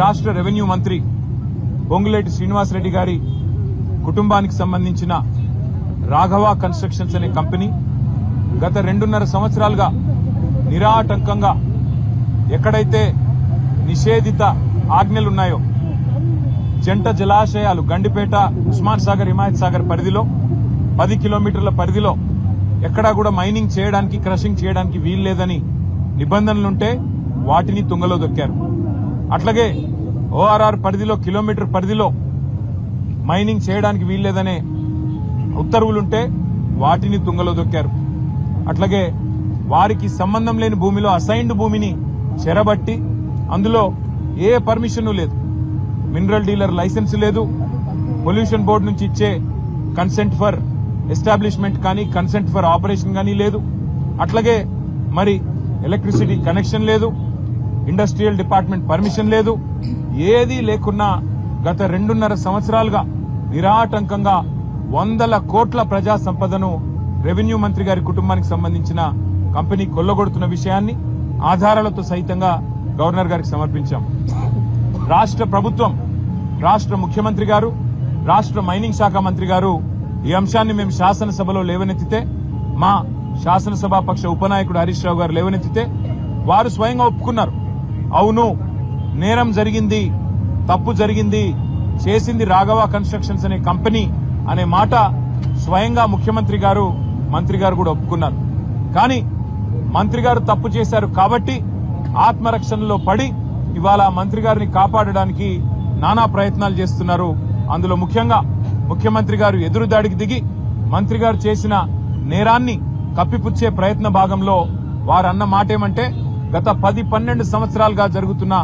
రాష్ట్ర రెవెన్యూ మంత్రి పొంగులేటి శ్రీనివాసరెడ్డి గారి కుటుంబానికి సంబంధించిన రాఘవ కన్స్ట్రక్షన్స్ అనే కంపెనీ గత 2.5 సంవత్సరాలుగా నిరాటంకంగా ఎక్కడైతే నిషేధిత ఆజ్ఞలున్నాయో జంట జలాశయాలు గండిపేట, ఉస్మాన్ సాగర్, హిమాయత్ సాగర్ పరిధిలో 10 కిలోమీటర్ల పరిధిలో ఎక్కడా కూడా మైనింగ్ చేయడానికి, క్రషింగ్ చేయడానికి వీల్లేదని నిబంధనలుంటే వాటిని తుంగలో దొక్కారు. అట్లాగే ఓఆర్ఆర్ పరిధిలో కిలోమీటర్ పరిధిలో మైనింగ్ చేయడానికి వీల్లేదనే ఉత్తర్వులుంటే వాటిని తుంగలో దొక్కారు. అట్లాగే వారికి సంబంధం లేని భూమిలో అసైన్డ్ భూమిని చెరబట్టి అందులో ఏ పర్మిషన్ లేదు, మినరల్ డీలర్ లైసెన్స్ లేదు, పొల్యూషన్ బోర్డు నుంచి ఇచ్చే కన్సెంట్ ఫర్ ఎస్టాబ్లిష్మెంట్ కానీ కన్సెంట్ ఫర్ ఆపరేషన్ కానీ లేదు. అట్లాగే మరి ఎలక్ట్రిసిటీ కనెక్షన్ లేదు, ఇండస్ట్రియల్ డిపార్ట్మెంట్ పర్మిషన్ లేదు. ఏదీ లేకున్నా గత 2.5 సంవత్సరాలుగా నిరాటంకంగా 100 కోట్ల ప్రజా సంపదను రెవెన్యూ మంత్రి గారి కుటుంబానికి సంబంధించిన కంపెనీ కొల్లగొడుతున్న విషయాన్ని ఆధారాలతో సహితంగా గవర్నర్ గారికి సమర్పించాం. రాష్ట్ర ప్రభుత్వం, రాష్ట్ర ముఖ్యమంత్రి గారు, రాష్ట్ర మైనింగ్ శాఖ మంత్రి గారు ఈ అంశాన్ని మేము శాసనసభలో లేవనెత్తితే, మా శాసనసభాపక్ష ఉపనాయకుడు హరీష్ రావు గారు లేవనెత్తితే వారు స్వయంగా ఒప్పుకున్నారు. అవును, నేరం జరిగింది, తప్పు జరిగింది, చేసింది రాఘవ కన్స్ట్రక్షన్స్ అనే కంపెనీ అనే మాట స్వయంగా ముఖ్యమంత్రి గారు, మంత్రి గారు కూడా ఒప్పుకున్నారు. కానీ మంత్రి గారు తప్పు చేశారు కాబట్టి ఆత్మరక్షణలో పడి ఇవాళ మంత్రి గారిని కాపాడడానికి నానా ప్రయత్నాలు చేస్తున్నారు. అందులో ముఖ్యంగా ముఖ్యమంత్రి గారు ఎదురుదాడికి దిగి మంత్రి గారు చేసిన నేరాన్ని కప్పిపుచ్చే ప్రయత్న భాగంలో వారు అన్న మాటేమంటే గత 10-12 సంవత్సరాలుగా జరుగుతున్న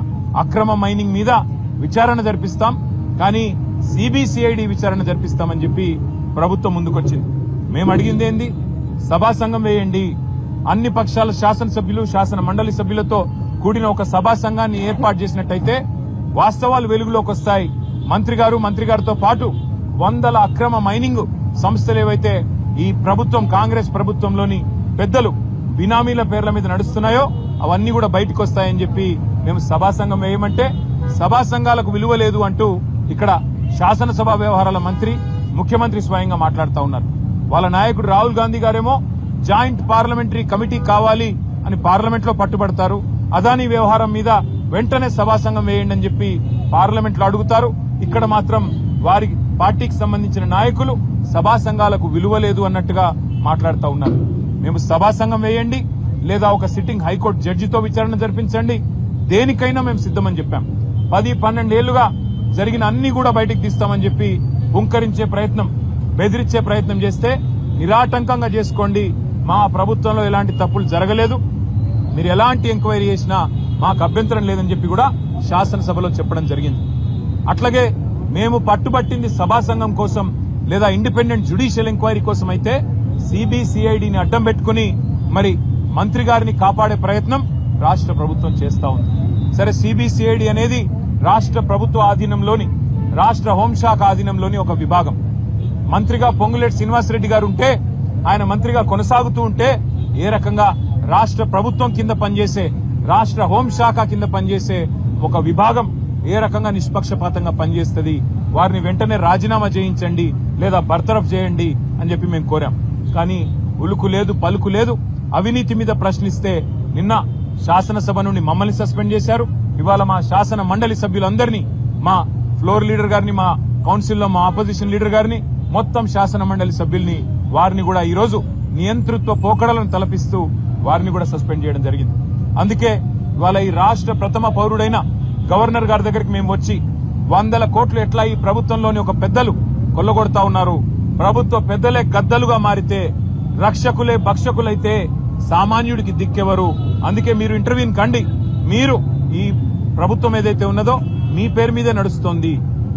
అక్రమ మైనింగ్ మీద విచారణ జరిపిస్తాం, కానీ సిబిసిఐడి విచారణ జరిపిస్తామని చెప్పి ప్రభుత్వం ముందుకొచ్చింది. మేము అడిగింది ఏంది? సభా సంఘం వేయండి, అన్ని పక్షాల శాసనసభ్యులు, శాసన మండలి సభ్యులతో కూడిన ఒక సభా సంఘాన్ని ఏర్పాటు చేసినట్టయితే వాస్తవాలు వెలుగులోకి వస్తాయి. మంత్రి గారితో పాటు 100 అక్రమ మైనింగ్ సంస్థలు ఏవైతే ఈ ప్రభుత్వం, కాంగ్రెస్ ప్రభుత్వంలోని పెద్దలు బినామీల పేర్ల మీద నడుస్తున్నాయో అవన్నీ కూడా బయటకు వస్తాయని చెప్పి మేము సభా సంఘం వేయమంటే సభా సంఘాలకు విలువ లేదు అంటూ ఇక్కడ శాసనసభ వ్యవహారాల మంత్రి, ముఖ్యమంత్రి స్వయంగా మాట్లాడుతూ ఉన్నారు. వాళ్ళ నాయకుడు రాహుల్ గాంధీ గారేమో జాయింట్ పార్లమెంటరీ కమిటీ కావాలి అని పార్లమెంట్ లో పట్టుబడతారు. అదానీ వ్యవహారం మీద వెంటనే సభా సంఘం వేయండి అని చెప్పి పార్లమెంట్ లో అడుగుతారు. ఇక్కడ మాత్రం వారి పార్టీకి సంబంధించిన నాయకులు సభా సంఘాలకు విలువ లేదు అన్నట్టుగా మాట్లాడుతూ ఉన్నారు. మేము సభా సంఘం వేయండి, లేదా ఒక సిట్టింగ్ హైకోర్టు జడ్జితో విచారణ జరిపించండి, దేనికైనా మేము సిద్దమని చెప్పాం. 10-12 ఏళ్లుగా జరిగిన అన్ని కూడా బయటికి తీస్తామని చెప్పి బుంకరించే ప్రయత్నం, బెదిరించే ప్రయత్నం చేస్తే నిరాటంకంగా చేసుకోండి, మా ప్రభుత్వంలో ఎలాంటి తప్పులు జరగలేదు, మీరు ఎలాంటి ఎంక్వైరీ చేసినా మాకు అభ్యంతరం లేదని చెప్పి కూడా శాసనసభలో చెప్పడం జరిగింది. అట్లాగే మేము పట్టుబట్టింది సభా సంఘం కోసం లేదా ఇండిపెండెంట్ జ్యుడిషియల్ ఎంక్వైరీ కోసం అయితే సిబిసిఐడిని అడ్డం పెట్టుకుని మరి మంత్రి గారిని కాపాడే ప్రయత్నం రాష్ట్ర ప్రభుత్వం చేస్తా ఉంది. సరే, సిబిసిఐడి అనేది రాష్ట్ర ప్రభుత్వ ఆధీనంలోని, రాష్ట్ర హోంశాఖ ఆధీనంలోని ఒక విభాగం. మంత్రిగా పొంగులేటి శ్రీనివాసరెడ్డి గారు ఉంటే, ఆయన మంత్రిగా కొనసాగుతూ ఉంటే ఏ రకంగా రాష్ట్ర ప్రభుత్వం కింద పనిచేసే, రాష్ట్ర హోంశాఖ కింద పనిచేసే ఒక విభాగం ఏ రకంగా నిష్పక్షపాతంగా పనిచేస్తుంది, వారిని వెంటనే రాజీనామా చేయించండి లేదా బర్తరఫ్ చేయండి అని చెప్పి మేము కోరాం. కానీ ఉలుకు లేదు, పలుకు లేదు. అవినీతి మీద ప్రశ్నిస్తే నిన్న శాసనసభ నుండి మమ్మల్ని సస్పెండ్ చేశారు. ఇవాళ మా శాసన మండలి సభ్యులందరినీ, మా ఫ్లోర్ లీడర్ గారిని, మా కౌన్సిల్లో మా ఆపోజిషన్ లీడర్ గారిని, మొత్తం శాసన మండలి సభ్యుల్ని, వారిని కూడా ఈరోజు నియంతృత్వ పోకడలను తలపిస్తూ వారిని కూడా సస్పెండ్ చేయడం జరిగింది. అందుకే ఇవాళ ఈ రాష్ట్ర ప్రథమ పౌరుడైన గవర్నర్ గారి దగ్గరికి మేము వచ్చి 100 కోట్లు ఎట్లా ఈ ప్రభుత్వంలోని ఒక పెద్దలు కొల్లగొడతా ఉన్నారు, ప్రభుత్వ పెద్దలే గద్దలుగా మారితే, రక్షకులే భక్షకులైతే సామాన్యుడికి దిక్కెవరు, అందుకే మీరు ఇంటర్వ్యూని కండి, మీరు ఈ ప్రభుత్వం ఏదైతే ఉన్నదో మీ పేరు మీదే నడుస్తోంది,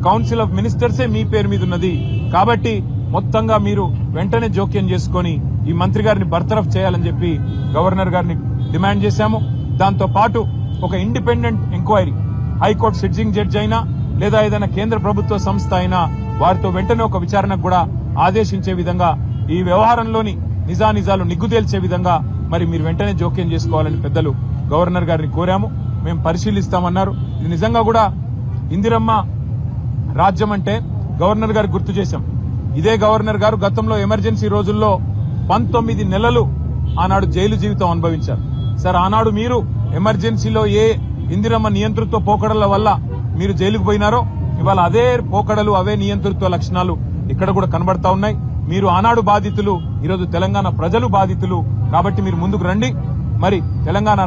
కౌన్సిల్ ఆఫ్ మినిస్టర్సే మీ పేరు మీద ఉన్నది, కాబట్టి మొత్తంగా మీరు వెంటనే జోక్యం చేసుకుని ఈ మంత్రి గారిని బర్తరఫ్ చేయాలని చెప్పి గవర్నర్ గారిని డిమాండ్ చేశాము. దాంతో పాటు ఒక independent enquiry, high court sitting judge అయినా లేదా ఏదైనా కేంద్ర ప్రభుత్వ సంస్థ అయినా వారితో వెంటనే ఒక విచారణకు కూడా ఆదేశించే విధంగా, ఈ వ్యవహారంలోని నిజానిజాలు నిగ్గు తేల్చే విధంగా మరి మీరు వెంటనే జోక్యం చేసుకోవాలని పెద్దలు గవర్నర్ గారిని కోరాము. మేము పరిశీలిస్తామన్నారు. ఇది నిజంగా కూడా ఇందిరమ్మ రాజ్యం అంటే గవర్నర్ గారు గుర్తు చేశాం. ఇదే గవర్నర్ గారు గతంలో ఎమర్జెన్సీ రోజుల్లో 19 నెలలు ఆనాడు జైలు జీవితం అనుభవించారు. సార్, ఆనాడు మీరు ఎమర్జెన్సీలో ఏ ఇందిరమ్మ నియంతృత్వ పోకడల వల్ల మీరు జైలుకు పోయినారో ఇవాళ అదే పోకడలు, అవే నియంతృత్వ లక్షణాలు ఇక్కడ కూడా కనబడతా ఉన్నాయి. మీరు ఆనాడు బాధితులు, ఈరోజు తెలంగాణ ప్రజలు బాధితులు. కాబట్టి మీరు ముందుకు రండి. మరి తెలంగాణ